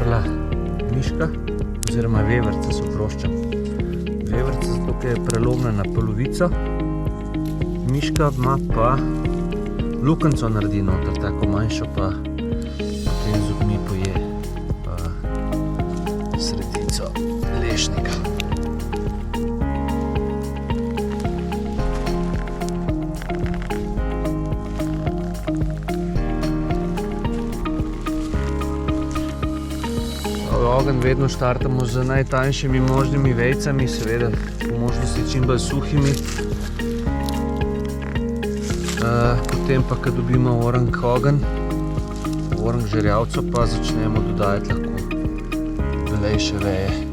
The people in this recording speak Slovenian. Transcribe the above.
odprla miška, oziroma veverca, se oproščam. Veverca zato, ker je prelomljena na polovico. Miška ima pa lukenco naredi noter, tako manjšo, pa potem zobmi poje sredico lešnika. Ogenj vedno štartamo z najtanjšimi možnimi vejcami, seveda po možnosti čim bolj suhimi. Potem pa, ko dobimo orenk ogenj, orenk žerjavco, pa začnemo dodajati lahko belejše veje.